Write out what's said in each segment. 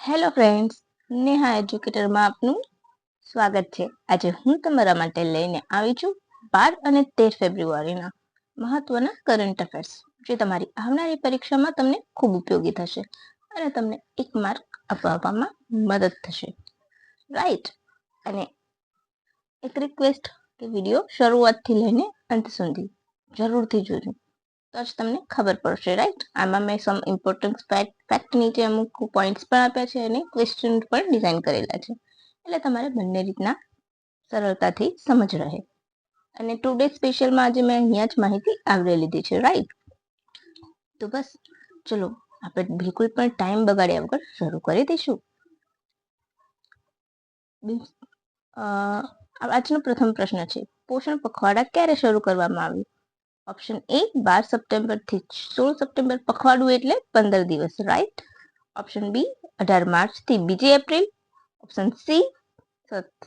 Hello friends, Neha એજ્યુકેટરમાં આપનું સ્વાગત છે. આજે હું તમારા માટે લઈને આવી છું 12 અને 13 ફેબ્રુઆરીના મહત્વના કરંટ અફેર્સ, જે તમારી આવનારી પરીક્ષામાં તમને ખૂબ ઉપયોગી થશે અને તમને 1 માર્ક અપાવવામાં મદદ થશે, રાઈટ? અને એક રિક્વેસ્ટ કે વિડીયો શરૂઆતથી લઈને અંત સુધી જરૂરથી જોજો, તો જ તમને ખબર પડશે, રાઈટ? આમાં મેં સમ ઇમ્પોર્ટન્ટ ફેક્ટ નીચે અમુક પોઈન્ટ્સ પણ આપ્યા છે અને ક્વેશ્ચન પણ ડિઝાઇન કરેલા છે, એટલે તમારે બંને રીતના સરળતાથી સમજ રહે. અને ટુડે સ્પેશિયલમાં આજે મેં અહીંયા જ માહિતી આવરી લીધી છે, રાઈટ? તો બસ ચલો આપણે બિલકુલ પણ ટાઈમ બગાડ્યા વગર શરૂ કરી દઈશું. આજનો પ્રથમ પ્રશ્ન છે, પોષણ પખવાડા ક્યારે શરૂ કરવામાં આવ્યું? ઓપ્શન એ 12 સપ્ટેમ્બરથી 16 સપ્ટેમ્બર. પખવાડું એટલે 15 દિવસ, રાઈટ? ઓપ્શન બી 18 માર્ચથી 2 એપ્રિલ. ઓપ્શન સી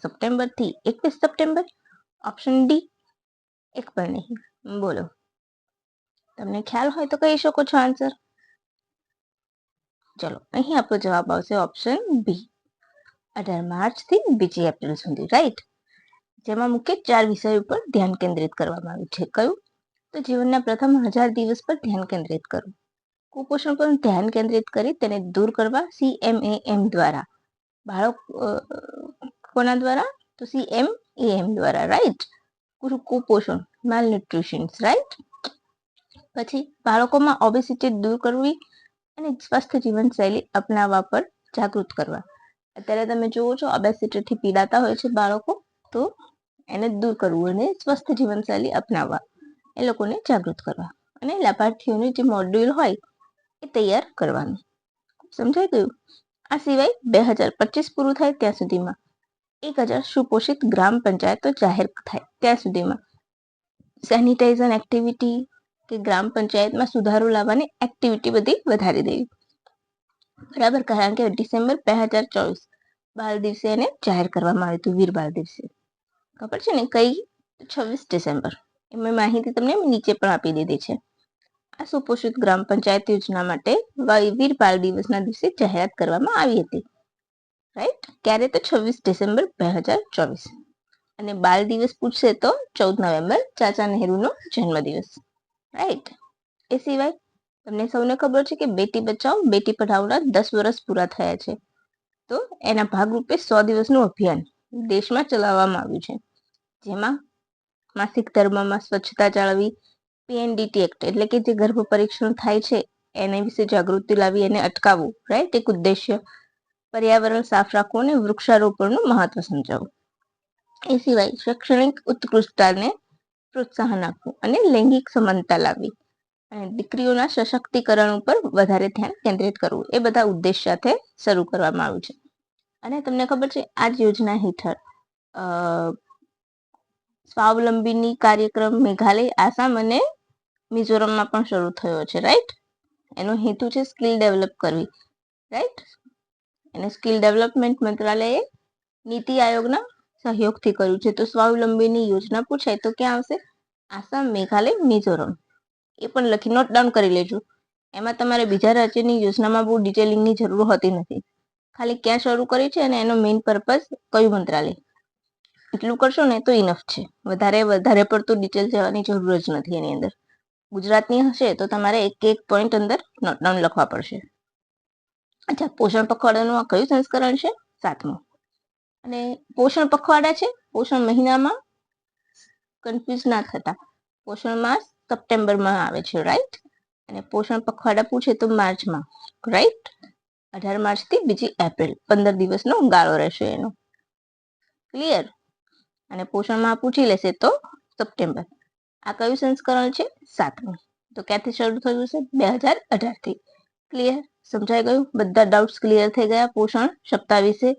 સપ્ટેમ્બરથી 21 સપ્ટેમ્બર. ઓપ્શન ડી એક પણ નહીં. બોલો, તમને ખ્યાલ હોય તો કહી શકો છો આન્સર. ચલો, અહીં આપણો જવાબ આવશે ઓપ્શન બી, 18 માર્ચથી 2 એપ્રિલ સુધી, રાઈટ? જેમાં મુખ્ય 4 વિષયો ઉપર ધ્યાન કેન્દ્રિત કરવામાં આવ્યું છે. કયું? તો જીવનના પ્રથમ 1000 દિવસ પર ધ્યાન કેન્દ્રિત કરવું, કુપોષણ પર ધ્યાન કેન્દ્રિત કરી તેને દૂર કરવા CMAM દ્વારા, કોના દ્વારા? તો CMAM દ્વારા, રાઈટ? કુપોષણ, માલન્યુટ્રિશન, રાઈટ? પછી બાળકોમાં ઓબેસિટી દૂર કરવી અને સ્વસ્થ જીવનશૈલી અપનાવવા પર જાગૃત કરવા. અત્યારે તમે જુઓ છો ઓબેસિટીથી પીડાતા હોય છે બાળકો, તો એને દૂર કરવું અને સ્વસ્થ જીવનશૈલી અપનાવવા, એ લોકોને જાગૃત કરવા અને લાભાર્થીઓનું જે મોડ્યુલ હોય એ તૈયાર કરવાનું. સમજાઈ ગયું? આ સિવાય 2025 પૂરું થાય ત્યાં સુધીમાં 1000 સુપોષિત ગ્રામ પંચાયતો જાહેર થાય ત્યાં સુધીમાં સેનિટાઇઝેશન એક્ટિવિટી કે ગ્રામ પંચાયતમાં સુધારો લાવવાની એક્ટિવિટી બધી વધારી દેવી, બરાબર? કારણ કે ડિસેમ્બર 2024 બાળ દિવસે એને જાહેર કરવામાં આવ્યું હતું, વીર બાળ દિવસે. ખબર છે ને કઈ? 26 ડિસેમ્બર. એમાં માહિતી તમને નીચે પણ આપી દીધી છે. આ સુપોષિત ગ્રામ પંચાયત યોજના માટે વીર બાળ દિવસના દિવસે જાહેરાત કરવામાં આવી હતી, રાઈટ? ક્યારે? તો 26 ડિસેમ્બર 2024. અને બાળ દિવસ પૂછશે તો 14 નવેમ્બર, ચાચા નહેરુનો જન્મદિવસ, રાઈટ? એ સિવાય તમને સૌને ખબર છે કે બેટી બચાવો બેટી પઢાઓના 10 વર્ષ પૂરા થયા છે, તો એના ભાગરૂપે 100 દિવસનું અભિયાન દેશમાં ચલાવવામાં આવ્યું છે, જેમાં માસિક ધર્મમાં સ્વચ્છતા જાળવી, PNDT એક્ટ એટલે કે જે ગર્ભ પરીક્ષણ થાય છે એના વિશે જાગૃતિ લાવી એને અટકાવવું, રાઈટ? એક ઉદ્દેશ્ય. પર્યાવરણ સાફ રાખવું અને વૃક્ષારોપણનું મહત્વ સમજાવવું. એ સિવાય શૈક્ષણિક ઉત્કૃષ્ટતાને પ્રોત્સાહન આપવું અને લૈંગિક સમાનતા લાવવી અને દીકરીઓના સશક્તિકરણ ઉપર વધારે ધ્યાન કેન્દ્રિત કરવું, એ બધા ઉદ્દેશ સાથે શરૂ કરવામાં આવ્યું છે. અને તમને ખબર છે આ જ યોજના હેઠળ સ્વાવલંબીની કાર્યક્રમ મેઘાલય, આસામ અને મિઝોરમમાં પણ શરૂ થયો છે, રાઈટ? એનો હેતુ છે સ્કિલ ડેવલપ કરવી, રાઈટ? અને સ્કિલ ડેવલપમેન્ટ મંત્રાલયે નીતિ આયોગના સહયોગથી કર્યું છે. તો સ્વાવલંબીની યોજના પૂછાય તો ક્યાં આવશે? આસામ, મેઘાલય, મિઝોરમ. એ પણ લખી નોટ ડાઉન કરી લેજો. એમાં તમારે બીજા રાજ્યની યોજનામાં બહુ ડિટેલિંગની જરૂર હોતી નથી, ખાલી ક્યાં શરૂ કરી છે અને એનો મેઇન પર્પઝ કયું મંત્રાલય, એટલું કરશો ને તો ઇનફ છે. વધારે પડતું ડિટેલ જવાની જરૂર જ નથી એની અંદર. ગુજરાતની હશે તો તમારે એક પોઈન્ટ અંદર નોટ ડાઉન લખવા પડશે. અચ્છા, પોષણ પખવાડાનું આ કયું સંસ્કરણ છે? 7મું. અને પોષણ પખવાડા છે, પોષણ મહિનામાં કન્ફ્યુઝ ના થતા, પોષણ માસ સપ્ટેમ્બરમાં આવે છે, રાઈટ? અને પોષણ પખવાડા પૂછે તો માર્ચમાં, રાઈટ? 18 માર્ચથી 2 એપ્રિલ, 15 દિવસનો ગાળો રહેશે એનો, ક્લિયર? અને પોષણમાં પૂછી લેશે તો સપ્ટેમ્બર. આ કયું સંસ્કરણ છે? 7મું. તો ક્યાંથી શરૂ થયું છે? 2018થી. ક્લિયર? સમજાઈ ગયું? બધા ડાઉટ્સ ક્લિયર થઈ ગયા પોષણ સપ્તાહ વિશે?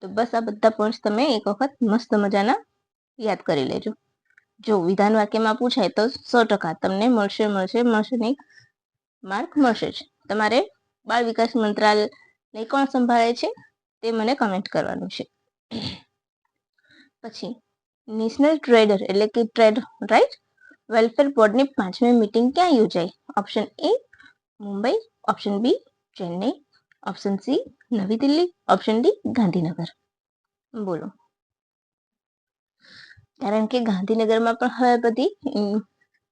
તો બસ આ બધા પોઈન્ટ્સ તમે એક વખત મસ્ત મજાના યાદ કરી લેજો. જો વિધાન વાક્યમાં પૂછાય તો 100% તમને મળશે નહીં, માર્ક મળશે જ. તમારે બાળ વિકાસ મંત્રાલય કોણ સંભાળે છે તે મને કમેન્ટ કરવાનું છે. પછી નેશનલ ટ્રેડર એટલે કે ટ્રેડ રાઈટ વેલફેર બોર્ડની 5મી મીટિંગ ક્યાં યોજાઈ? Option A Mumbai, option B Chennai, option C Navi Delhi, option D Gandhinagar. બોલો. કારણ કે ગાંધીનગરમાં પણ હવે બધી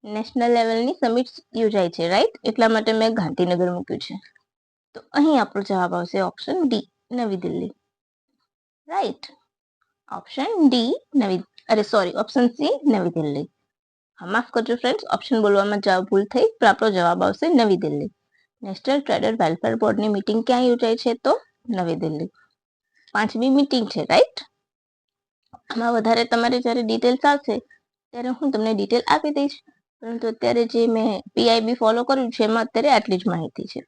નેશનલ લેવલની સમિટ યોજાય છે, રાઈટ? એટલા માટે મેં ગાંધીનગર મૂક્યું છે. તો અહીં આપણો જવાબ આવશે ઓપ્શન ડી નવી Delhi, right? Option D option C Navi Delhi. માફ કરજો ફ્રેન્ડ્સ, ઓપ્શન બોલવામાં ભૂલ થઈ, પણ આપણો જવાબ આવશે નવી દિલ્હી. નેશનલ ટ્રેડર વેલફેર બોર્ડની મીટિંગ ક્યાં યોજાય છે? તો નવી દિલ્હી. 5મી મીટિંગ છે, રાઈટ? આમાં વધારે તમારે જ્યારે ડિટેલ્સ આવશે ત્યારે હું તમને ડિટેલ આપી દઈશ, પરંતુ અત્યારે જે મેં પીઆઈબી ફોલો કર્યું છે એમાં અત્યારે આટલી જ માહિતી છે,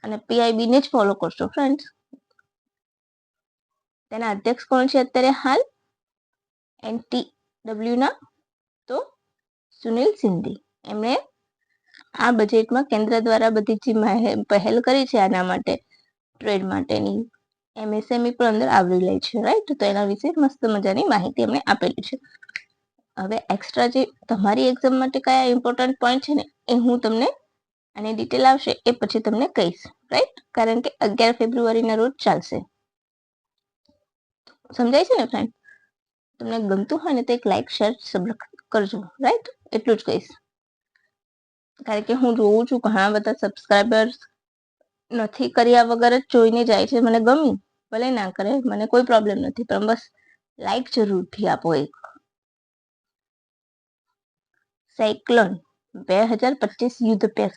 અને પીઆઈબી ને જ ફોલો કરશો ફ્રેન્ડ્સ. તેના અધ્યક્ષ કોણ છે અત્યારે હાલ NTW ના? તો સુનિલ સિંધી. એમણે આ બજેટમાં કેન્દ્ર દ્વારા બધી જે પહેલ કરી છે આના માટે, ટ્રેડ માટેની, MSME પણ અંદર આવરી લે છે, રાઈટ? તો એના વિશે મસ્ત મજાની માહિતી એમણે આપેલી છે. હવે એક્સ્ટ્રા જે તમારી એક્ઝામ માટે કયા ઇમ્પોર્ટન્ટ પોઈન્ટ છે ને એ હું તમને આની ડિટેલ આવશે એ પછી તમને કહીશ, રાઈટ? કારણ કે 11 ફેબ્રુઆરીના રોજ ચાલશે. સમજાય છે ને ફ્રેન્ડ? તમને ગમતું હોય ને તો એક લાઈક, શેર, સબસ્ક્રાઇબ કરજો, રાઈટ? એટલું જ કહીશ. કારણ કે હું જોઉં છું ઘણા બધા સબસ્ક્રાઇબર્સ નથી કર્યા વગર જ જોઈને જાય છે. મને ગમી, ભલે ના કરે, મને કોઈ પ્રોબ્લેમ નથી, પણ બસ લાઈક જરૂરથી આપો એક. સાયક્લોન 2025 યુદ્ધ અભ્યાસ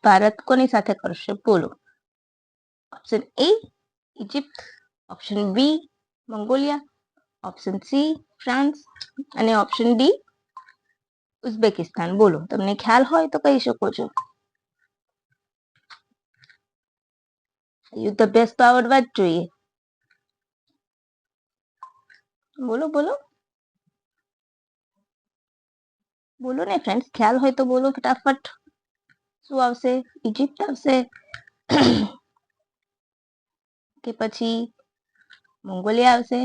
ભારત કોની સાથે કરશે? બોલો. Option A Egypt, option B Mongolia, option C France, અને ઓપ્શન ડી ઉઝબેકિસ્તાન. બોલો. તમને ખ્યાલ હોય તો કહી શકો છો. યુદ્ધ અભ્યાસ તો આવડવા જ જોઈએ. બોલો બોલો બોલો ને ફ્રેન્ડ્સ, ખ્યાલ હોય તો બોલો ફટાફટ. શું આવશે? ઇજિપ્ત આવશે કે પછી મંગોલિયા આવશે?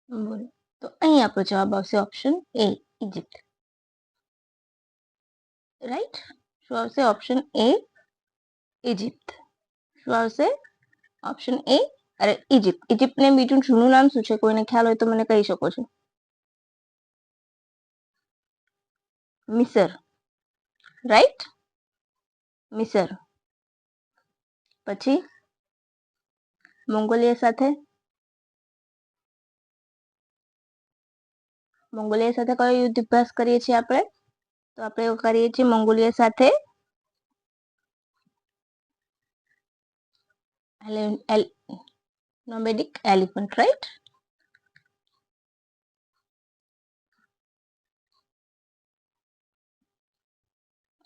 બોલો. તો અહીં આપણો જવાબ આવશે ઓપ્શન એ ઇજિપ્ત, રાઈટ? શું આવશે? Option A Egypt. શું આવશે? Option A Egypt. ઇજિપ્તને બીજું જૂનું નામ શું છે? કોઈને ખ્યાલ હોય તો મને કહી શકો છો. મિસર, રાઈટ? મિસર. પછી મંગોલિયા સાથે કયો યુદ્ધ અભ્યાસ કરીએ છીએ આપણે? તો આપણે કરીએ છીએ મંગોલિયા સાથે નોમેડિક એલિફન્ટ, રાઈટ?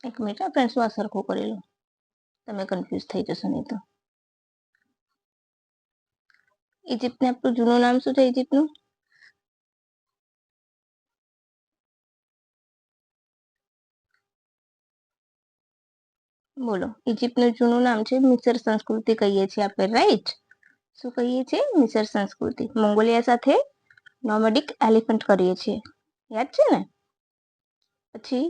એક મિનિટ આપણે શું આ સરખું કરી લો, તમે કન્ફ્યુઝ થઈ જશો નહીં તો. ઇજિપ્તને આપણું જૂનું નામ શું છે ઇજિપ્તનું? બોલો. ઇજિપ્તનું જૂનું નામ છે મિસર સંસ્કૃતિ કહીએ છીએ આપણે, રાઈટ? શું કહીએ છીએ? મિસર સંસ્કૃતિ. મંગોલિયા સાથે નોમેડિક એલિફન્ટ કરીએ છીએ, યાદ છે ને? પછી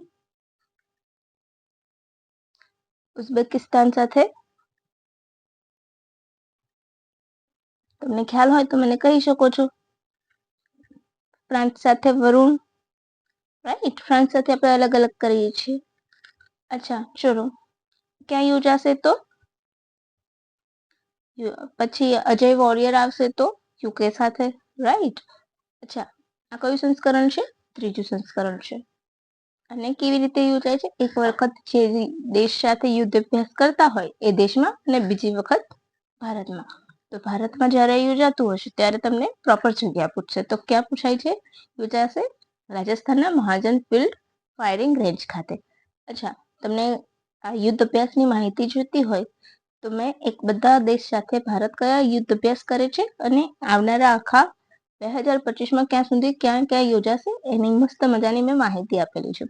ઉઝબેકિસ્તાન સાથે તમને ખ્યાલ હોય તો મને કહી શકો છો. ફ્રાન્સ સાથે વરુણ, રાઈટ? ફ્રાન્સ સાથે આપણે અલગ અલગ કરીએ છીએ. અચ્છા, ચલો. ક્યાં યોજાશે? તો પછી અજય વોરિયર આવશે તો યુકે સાથે, રાઈટ? અચ્છા, આ કયું સંસ્કરણ છે? 3જું સંસ્કરણ છે. અને કેવી રીતે યોજાય છે? એક વખત જે દેશ સાથે યુદ્ધ અભ્યાસ કરતા હોય એ દેશમાં, અને બીજી વખત ભારતમાં. તો ભારતમાં જ્યારે યોજાતું હશે ત્યારે તમને પ્રોપર જગ્યા પૂછશે. તો ક્યાં પૂછાય છે? યોજાશે રાજસ્થાનના મહાજન ફિલ્ડ ફાયરિંગ રેન્જ ખાતે. અચ્છા, તમને આ યુદ્ધ અભ્યાસની માહિતી જોઈતી હોય તો મેં બધા દેશ સાથે ભારત કયા યુદ્ધ અભ્યાસ કરે છે અને આવનારા આખા 2025માં ક્યાં સુધી ક્યાં ક્યાં યોજાશે એની મસ્ત મજાની મેં માહિતી આપેલી છે.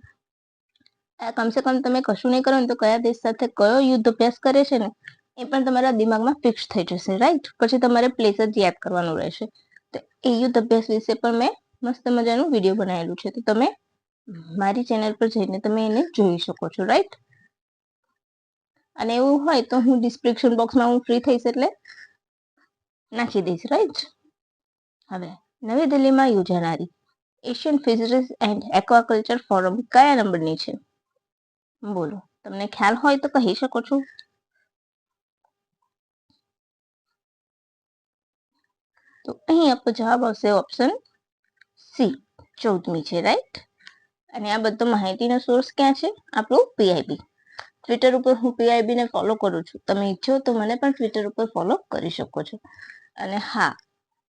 કમસે કમ તમે કશું નહીં કરો ને તો કયા દેશ સાથે કયો યુદ્ધ અભ્યાસ કરે છે ને એ પણ તમારા દિમાગમાં ફિક્સ થઈ જશે, રાઈટ. પછી તમારે પ્લેસ જ યાદ કરવાનું રહેશે. તો એ યુદ્ધ અભ્યાસ વિશે પણ મેં મસ્ત મજાનું વિડીયો બનાવેલું છે, તો તમે મારી ચેનલ પર જઈને તમે એને જોઈ શકો છો, રાઈટ. અને એવું હોય તો હું ડિસ્ક્રિપ્શન બોક્સમાં હું ફ્રી થઈશ એટલે નાખી દઈશ, રાઈટ. હવે નવી દિલ્હીમાં યોજાનારી Asian fisheries and aquaculture forum કયા નંબરની છે? બોલો, તમને ખ્યાલ હોય તો કહી શકો છો. તો અહીં આપણો જવાબ આવશે ઓપ્શન સી, 14મી છે, રાઈટ. અને આ બધો માહિતીનો સોર્સ ક્યાં છે? આપણું પીઆઈબી. ટ્વિટર ઉપર હું પીઆઈબી ને ફોલો કરું છું. તમે ઈચ્છો તો મને પણ ટ્વિટર ઉપર ફોલો કરી શકો છો. અને હા,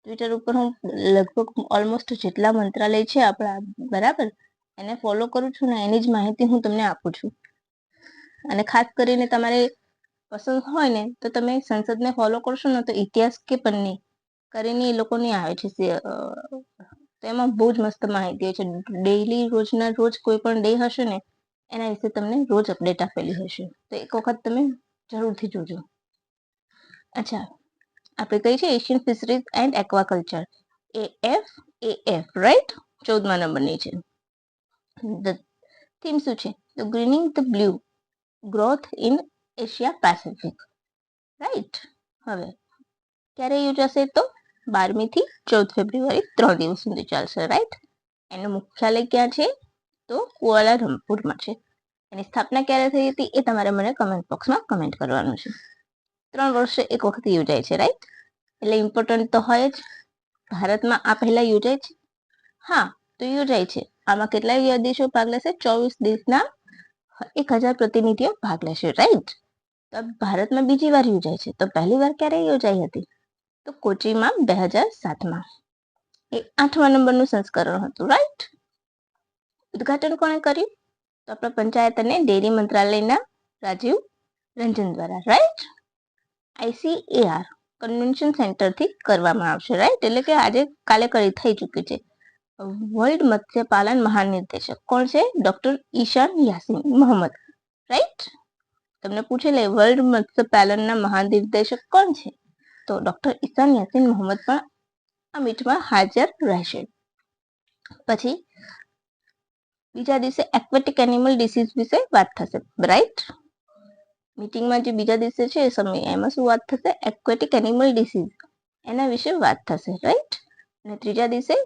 ટ્વિટર ઉપર હું લગભગ ઓલમોસ્ટ જેટલા મંત્રાલય છે આપણા, બરાબર, એને ફોલો કરું છું ને એની જ માહિતી હું તમને આપું છું. અને ખાસ કરીને તમારે પસંદ હોય ને તો તમે સંસદને ફોલો કરશો ને તો ઇતિહાસ કે પન્ની કરીને એ લોકોની આવે છે. તો એમાં બહુ જ મસ્ત માહિતી હોય છે. ડેઈલી રોજના રોજ કોઈ પણ ડે હશે ને એના વિશે તમને રોજ અપડેટ આપેલી હશે. તો એક વખત તમે જરૂરથી જોજો. અચ્છા, આપણે કઈ છે? Asian fisheries and aquaculture, AFAF, right. 14મા નંબરની છે. થીમ શું છે? તો greening the blue growth in Asia Pacific, right. હવે ક્યારે યોજાશે? તો 12મી થી 14 ફેબ્રુઆરી, 3 દિવસ સુધી ચાલશે, રાઈટ. એનું મુખ્યાલય ક્યાં છે? તો કુઆલાલંપુરમાં છે. એની સ્થાપના ક્યારે થઈ હતી એ તમારે મને કમેન્ટ બોક્સમાં કમેન્ટ કરવાનું છે. 3 વર્ષે એક વખત યોજાય છે, રાઈટ. એટલે ઇમ્પોર્ટન્ટ તો હોય જ. ભારતમાં આ પહેલા યોજાય છે? હા, તો યોજાય છે. આમાં કેટલા દેશો ભાગ લેશે? 24 દેશના 1000 પ્રતિનિધિઓ ભાગ લેશે, રાઈટ. તો ભારતમાં બીજી વાર યોજાય છે. તો પહેલી વાર ક્યારે યોજાઈ હતી? તો કોચીમાં 2007માં. એ 8મા નંબરનું સંસ્કરણ હતું, રાઈટ. ઉદ્ઘાટન કોણે કર્યું? તો આપણા પંચાયત અને ડેરી મંત્રાલયના રાજીવ રંજન દ્વારા, રાઈટ. ICAR કન્વેન્શન સેન્ટરથી કરવામાં આવશે, રાઈટ. એટલે કે આજે કાલે થઈ ચૂક્યું છે. વર્લ્ડ મત્સ્યપાલન મહાનિર્દેશક કોણ છે? ડોક્ટર ઈશાન યાસીન મોહમ્મદ, રાઈટ. તમને પૂછે લે વર્લ્ડ મત્સ્યપાલનના મહાનિર્દેશક કોણ છે? તો ડોક્ટર ઈશાન યાસીન મોહમ્મદ પણ આ મીટમાં હાજર રહેશે. પછી બીજા દિવસે એક્વેટિક એનિમલ ડિસીઝ વિશે વાત થશે, રાઈટ. મીટિંગમાં જે બીજા દિવસે છે સમય, એમાં શું વાત થશે? એક્વેટિક એનિમલ ડિસીઝ, એના વિશે વાત થશે, રાઈટ. અને ત્રીજા દિવસે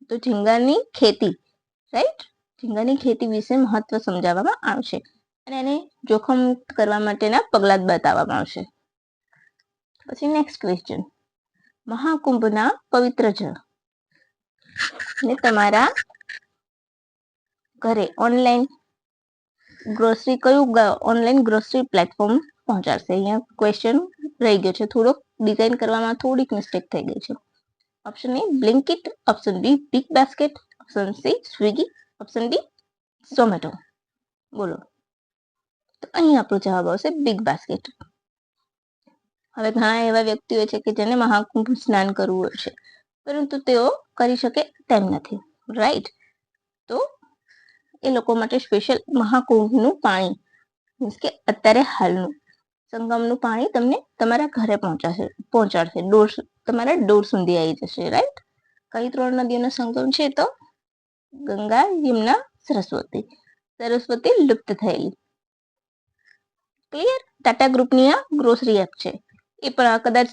તો ઝીંગાની ખેતી, રાઈટ. ઝીંગાની ખેતી વિશે મહત્વ સમજાવવામાં આવશે અને એને જોખમ મુક્ત કરવા માટેના પગલાં બતાવવામાં આવશે. પછી નેક્સ્ટ ક્વેશ્ચન, મહાકુંભના પવિત્ર જળ ને તમારા ઘરે ઓનલાઈન ગ્રોસરી કયું ઓનલાઈન ગ્રોસરી પ્લેટફોર્મ પહોંચાડશે? અહીંયા ક્વેશ્ચન રહી ગયો છે, થોડોક ડિઝાઇન કરવામાં થોડીક મિસ્ટેક થઈ ગઈ છે. Option A Blinkit, option B BigBasket, option C Swiggy, option D Zomato. બોલો, તો અહીં આપણો જવાબ આવશે બિગ બાસ્કેટ. હવે ઘણા એવા વ્યક્તિઓ છે કે જેને મહાકુંભ સ્નાન કરવું હોય છે પરંતુ તેઓ કરી શકે તેમ નથી, રાઈટ. તો એ લોકો માટે સ્પેશિયલ મહાકુંભનું પાણી, મીન્સ કે અત્યારે હાલનું સંગમનું પાણી તમને તમારા ઘરે પહોંચાડશે. તમારા ડોર સુધી આવી જશે, રાઈટ. કઈ 3 નદીઓનો સંગમ છે? તો ગંગા, યમુના, સરસ્વતી. સરસ્વતી લુપ્ત થયેલી, ક્લિયર. ટાટા ગ્રુપની આ ગ્રોસરી એપ છે. એ પણ કદાચ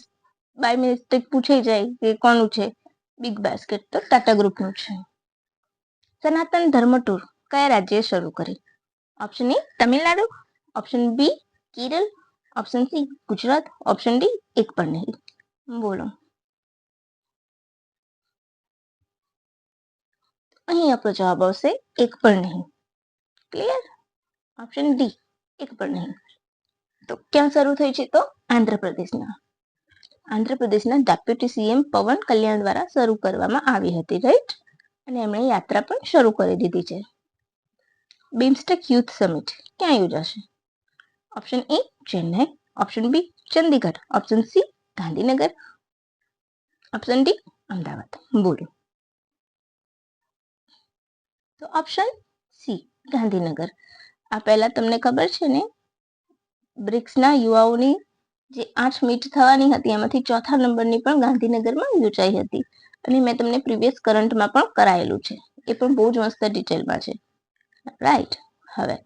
બાય મિસ્ટેક પૂછાઈ જાય કે કોનું છે? બિગ બાસ્કેટ તો ટાટા ગ્રુપનું છે. સનાતન ધર્મ ટૂર કયા રાજ્યે શરૂ કરી? Option A Tamil Nadu, option B Kerala, option C Gujarat, option D એક પણ નહીં. બોલો, અહીં આપણો જવાબ આવશે એક પણ નહીં, ક્લિયર. ઓપ્શન ડી એક પણ નહીં. તો ક્યાં શરૂ થઈ છે? તો આંધ્રપ્રદેશના ડેપ્યુટી સીએમ પવન કલ્યાણ દ્વારા શરૂ કરવામાં આવી હતી, રાઈટ. અને એમણે યાત્રા પણ શરૂ કરી દીધી છે. બિમસ્ટેક યુથ સમિટ ક્યાં યોજાશે? Option A Chennai, option B Chandigarh, option C Gandhinagar, option D Ahmedabad. બોલો, તો ઓપ્શન સી ગાંધીનગર. આ પહેલા તમને ખબર છે ને બ્રિક્સના યુવાઓની જે 8 મીટ થવાની હતી એમાંથી ચોથા નંબરની પણ ગાંધીનગરમાં યોજાઈ હતી અને મેં તમને પ્રીવિયસ કરંટમાં પણ કરાયેલું છે, એ પણ બહુ જ મસ્ત ડિટેલમાં છે, રાઈટ. હવે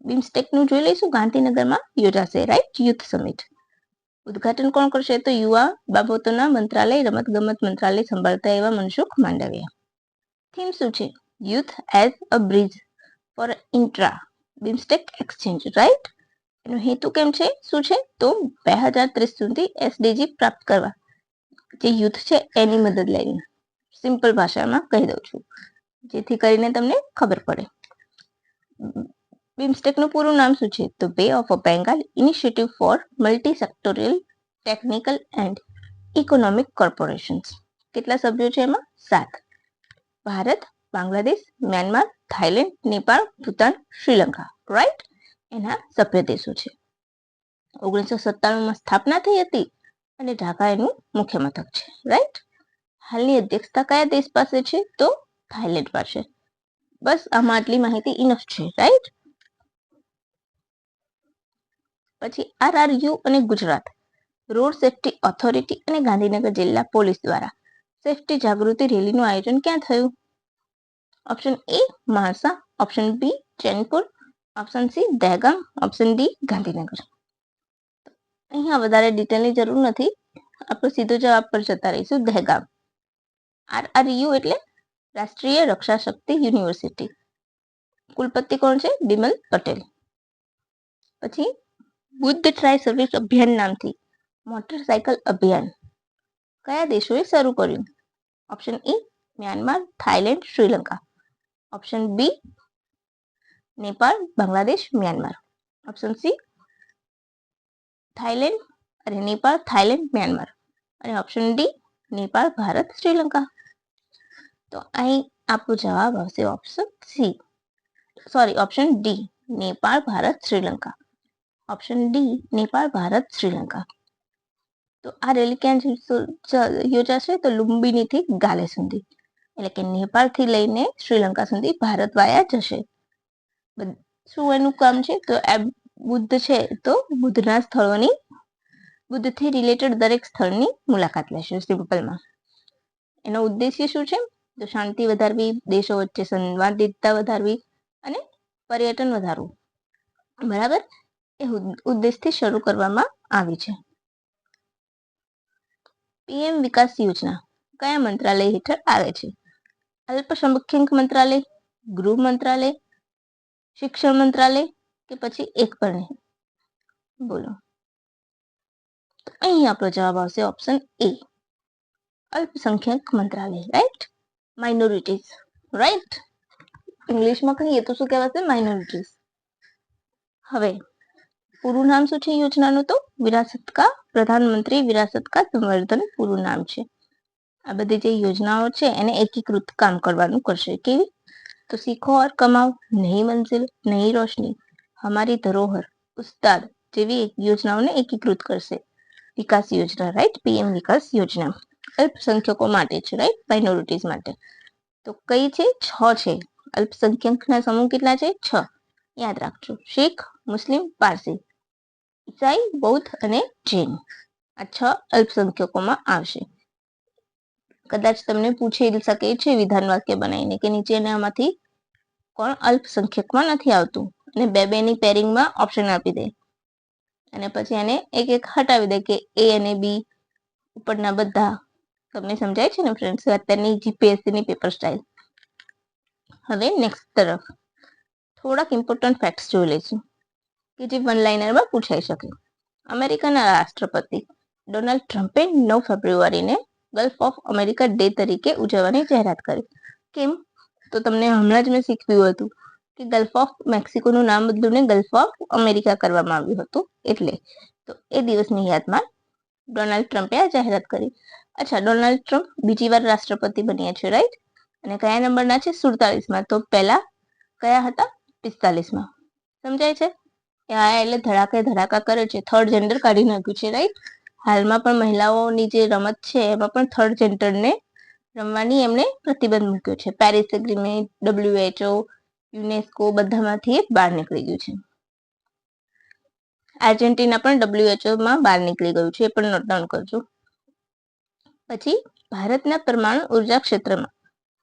બિમસ્ટેકનું જોઈ લઈશું. ગાંધીનગરમાં યોજાશે, રાઈટ, યુથ સમિટ. ઉદઘાટન કોણ કરશે? તો યુવા બાબતોના મંત્રાલય, રમત ગમત મંત્રાલય સંભાળતા એવા મનસુખ માંડવિયા. થીમ શું છે? Youth as a bridge for intra BIMSTEC exchange, right. એનો હેતુ કેમ છે, શું છે? તો 2030 સુધી એસડીજી પ્રાપ્ત કરવા જે યુથ છે એની મદદ લઈને. સિમ્પલ ભાષામાં કહી દઉં છું જેથી કરીને તમને ખબર પડે. બિમસ્ટેકનું પૂરું નામ શું છે? તો બે of Bengal initiative four multi sectoral technical and economic corporations. કેટલા સભ્યો છે એમાં? 7. Bharat, Bangladesh, Myanmar, Thailand, Nepal, Bhutan, Sri Lanka, right, એના સભ્ય દેશો છે. 1997માં સ્થાપના થઈ હતી અને ઢાકા એનું મુખ્ય મથક છે, રાઈટ. હાલની અધ્યક્ષતા કયા દેશ પાસે છે? તો થાઈલેન્ડ પાસે. બસ આમાં આટલી માહિતી ઇનફ છે, રાઈટ. પછી RRU અને ગુજરાત રોડ સેફ્ટી ઓથોરિટી અને ગાંધીનગર જિલ્લા પોલીસ દ્વારા સેફ્ટી જાગૃતિ રેલીનું આયોજન ક્યાં થયું? Option A Mansa, option B Chenpur, option C Dehgam, option D Gandhinagar. અહીંયા વધારે ડિટેલની જરૂર નથી, આપણે સીધો જવાબ પર જતા રહીશું, દહેગામ. RRU એટલે રાષ્ટ્રીય રક્ષા શક્તિ યુનિવર્સિટી. કુલપતિ કોણ છે? બિમલ પટેલ. પછી બુદ્ધ ટ્રાય સર્વિસ અભિયાન નામથી મોટરસાયકલ અભિયાન કયા દેશોએ શરૂ કર્યું? Option A Myanmar, Thailand, Sri Lanka. Option B Nepal, Bangladesh, Myanmar. Option C Thailand અને નેપાળ, થાઈલેન્ડ, મ્યાનમાર. અને ઓપ્શન ડી નેપાળ, ભારત, શ્રીલંકા. તો અહીં આપણો જવાબ આવશે option C, sorry option D Nepal, Bharat, Sri Lanka. Option D Nepal, Bharat, Sri Lanka. તો આ રેલી ક્યાં યોજાશે? તો લુંબિનીથી ગાલે સુધી, એટલે કે નેપાળથી લઈને શ્રીલંકા સુધી ભારત વાયા જશે. શું એનું કામ છે? તો આ બુદ્ધ છે તો બુદ્ધના સ્થળોની, બુદ્ધથી રિલેટેડ દરેક સ્થળની મુલાકાત લેશે. સિમ્પલમાં એનો ઉદ્દેશ્ય શું છે? તો શાંતિ વધારવી, દેશો વચ્ચે સંવાદિતતા વધારવી અને પર્યટન વધારવું, બરાબર, એ ઉદ્દેશથી શરૂ કરવામાં આવી છે. PM વિકાસ યોજના કયા મંત્રાલય હેઠળ આવે છે? અલ્પસંખ્યક મંત્રાલય, ગૃહ મંત્રાલય, શિક્ષણ મંત્રાલય કે પછી એક પણ નહીં? બોલો. તો અહીં આપણો જવાબ આવશે ઓપ્શન એ અલ્પસંખ્યક મંત્રાલય, રાઈટ. Minorities, right. ઇંગ્લિશમાં કહીએ તો શું કહેવાશે? માઇનોરિટીઝ. હવે પૂરું નામ શું છે યોજનાનું? તો વિરાસત કા પ્રધાનમંત્રી વિરાસત કા સંવર્ધન પૂરું નામ છે. આ બધી જે યોજનાઓ છે એને એકીકૃત કામ કરવાનું કરશે. કેવી? તો સીખો ઓર કમાઓ, નઈ મંજિલ, નઈ રોશની, હમારી ધરોહર, ઉસ્તાદ જેવી યોજનાઓને એકીકૃત કરશે. વિકાસ યોજના, રાઈટ. PM વિકાસ યોજના અલ્પસંખ્યકો માટે છે, રાઈટ, માઇનોરિટીઝ માટે. તો કઈ છે? 6 છે. અલ્પસંખ્યકના સમૂહ કેટલા છે? 6. યાદ રાખજો, શીખ, મુસ્લિમ, પારસી, ઈસાઈ, બૌદ્ધ અને જૈન. આ 6 અલ્પસંખ્યકોમાં આવશે. કદાચ તમને પૂછી શકે છે વિધાન વાક્ય બનાવીને કે નીચેનામાંથી કોણ અલ્પસંખ્યકમાં નથી આવતું, અને બે ની પેરિંગમાં ઓપ્શન આપી દે અને પછી એને એક એક હટાવી દે કે એ અને બી ઉપરના બધા. તમને સમજાય છે ને ફ્રેન્ડ્સ અત્યારની GPSC ની પેપર સ્ટાઇલ. હવે નેક્સ્ટ તરફ થોડાક ઇમ્પોર્ટન્ટ ફેક્ટ્સ જોઈ લઈશું કે જે વન લાઇનરમાં પૂછાઈ શકે. અમેરિકાના રાષ્ટ્રપતિ ડોનાલ્ડ ટ્રમ્પે 9 ફેબ્રુઆરીને ગલ્ફ ઓફ અમેરિકા ડે તરીકે ઉજવવાની જાહેરાત કરી. કેમ? તો તમને હમણાં જ મેં શીખવ્યું હતું કે ગલ્ફ ઓફ મેક્સિકોનું નામ બદલીને ગલ્ફ ઓફ અમેરિકા કરવામાં આવ્યું હતું, એટલે તો એ દિવસની યાદમાં ડોનાલ્ડ ટ્રમ્પે આ જાહેરાત કરી. અચ્છા, ડોનાલ્ડ ટ્રમ્પ બીજી વાર રાષ્ટ્રપતિ બન્યા છે, રાઈટ. અને કયા નંબરના છે? 47માં. તો પહેલા કયા હતા? 45માં. સમજાય છે? એટલે ધડાકા કરે છે, થર્ડ જેન્ડર કાઢી નાખ્યું છે, રાઈટ. હાલમાં પણ મહિલાઓની જે રમત છે એમાં પણ થર્ડ જેન્ડરને રમવાની એમણે પ્રતિબંધ મૂક્યો છે. પેરિસ એગ્રીમેન્ટ, WHO, યુનેસ્કો બધામાંથી બહાર નીકળી ગયું છે. આર્જેન્ટિના પણ WHO માં બહાર નીકળી ગયું છે, એ પણ નોટ ડાઉન કરજો. પછી ભારતના પરમાણુ ઉર્જા ક્ષેત્રમાં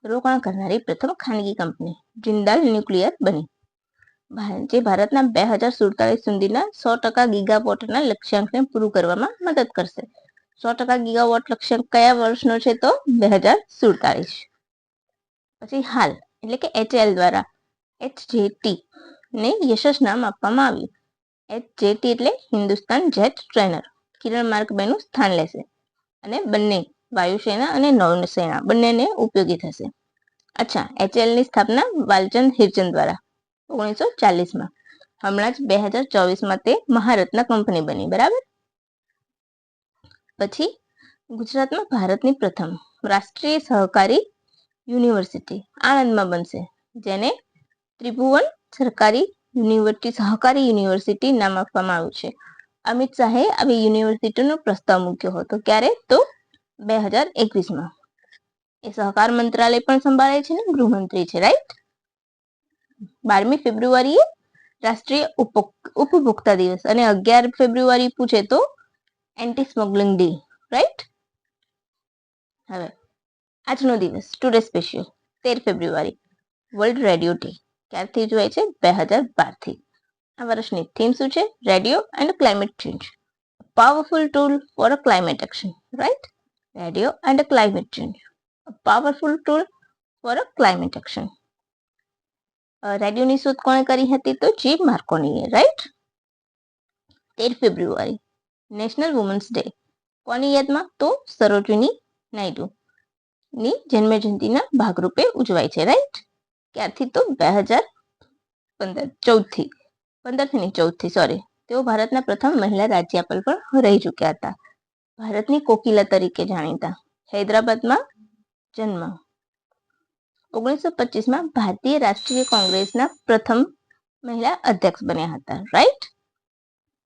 રોકાણ કરનારી પ્રથમ ખાનગી કંપની જિંદાલ ન્યુક્લિયર બની, જે ભારતના 2047 સુધીના 100% ગીગાવોટના લક્ષ્યાંકને પૂરું કરવામાં મદદ કરશે. 100% ગીગાવોટ લક્ષ્યાંક કયા વર્ષનો છે? તો 2047. પછી હાલ એટલે કે HAL દ્વારા HJT ને યશસ નામ આપવામાં આવ્યું. HJT એટલે હિન્દુસ્તાન જેટ ટ્રેનર કિરણ માર્ક 2 નું સ્થાન લેશે અને બંને વાયુસેના અને નૌસેના બંનેને ઉપયોગી થશે. અચ્છા, HAL ની સ્થાપના વાલચંદ હિરચંદ દ્વારા 1940માં. હમણાં જ 2024માં તે મહારત્ન કંપની બની, બરાબર. પછી ગુજરાતમાં ભારતની પ્રથમ રાષ્ટ્રીય સહકારી યુનિવર્સિટી આણંદમાં બનશે, જેને ત્રિભુવન સહકારી યુનિવર્સિટી નામ આપવામાં આવ્યું છે. અમિત શાહે આવી યુનિવર્સિટીનો પ્રસ્તાવ મૂક્યો હતો. ક્યારે? તો 2021માં. એ સહકાર મંત્રાલય પણ સંભાળે છે ને ગૃહમંત્રી છે, રાઈટ. 12મી ફેબ્રુઆરીએ રાષ્ટ્રીય ઉપભોક્તા દિવસ અને 11 ફેબ્રુઆરી પૂછે તો એન્ટી સ્મગલિંગ ડે, રાઈટ. હવે આજનો દિવસ today special 13 February world radio day. ક્યારથી ઉજવાય છે? 2012થી. આ વર્ષની થીમ શું છે? Radio and climate change, powerful tool for a climate action, right. Radio and climate change, powerful tool for a climate action. રેડિયોની શોધ કોણે કરી હતી? તો જી માર્કોનીએ, right. 13 February national women's day. કોની યાદમાં? તો સરોજિની નાયડુ ની જન્મજયંતિના ભાગરૂપે ઉજવાય છે, રાઈટ. ક્યારથી? તો 2014થી, સોરી. તેઓ ભારતના પ્રથમ મહિલા રાજ્યપાલ પણ રહી ચૂક્યા હતા. ભારતની કોકિલા તરીકે જાણીતા. હૈદરાબાદમાં જન્મ. 1925માં ભારતીય રાષ્ટ્રીય કોંગ્રેસના પ્રથમ મહિલા અધ્યક્ષ બન્યા હતા, રાઈટ.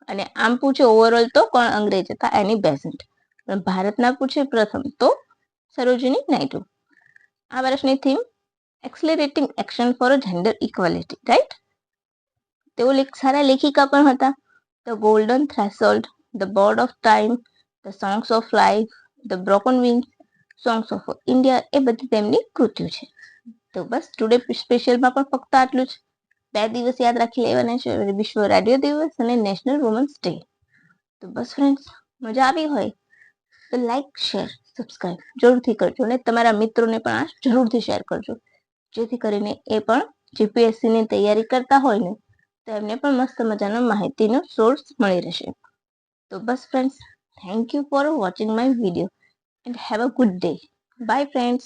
અને આમ પૂછે ઓવરઓલ તો કોણ અંગ્રેજ હતા? Annie Besant. પણ ભારતના પૂછે પ્રથમ તો સરોજિની નાયડુ. આ વર્ષની theme accelerating action for gender equality, right. તેઓ સારા લેખિકા પણ હતા. The golden threshold, the bird of time, the songs of life, the broken wings, songs of India, એ બધી તેમની કૃતિઓ છે. તો બસ ટુડે સ્પેશિયલમાં પણ ફક્ત આટલું જ. 2 દિવસ યાદ રાખી લેવાના છે, વિશ્વ રેડિયો દિવસ અને નેશનલ વુમન્સ ડે. તો બસ ફ્રેન્ડ્સ, મજા આવી હોય તો લાઈક, શેર, સબસ્ક્રાઇબ જરૂરથી કરજો અને તમારા મિત્રોને પણ આ જરૂરથી શેર કરજો, જેથી કરીને એ પણ જીપીએસસીની તૈયારી કરતા હોય ને તો એમને પણ મસ્ત મજાનો માહિતીનો સોર્સ મળી રહેશે. તો બસ friends, thank you for watching my video and have a good day. Bye friends.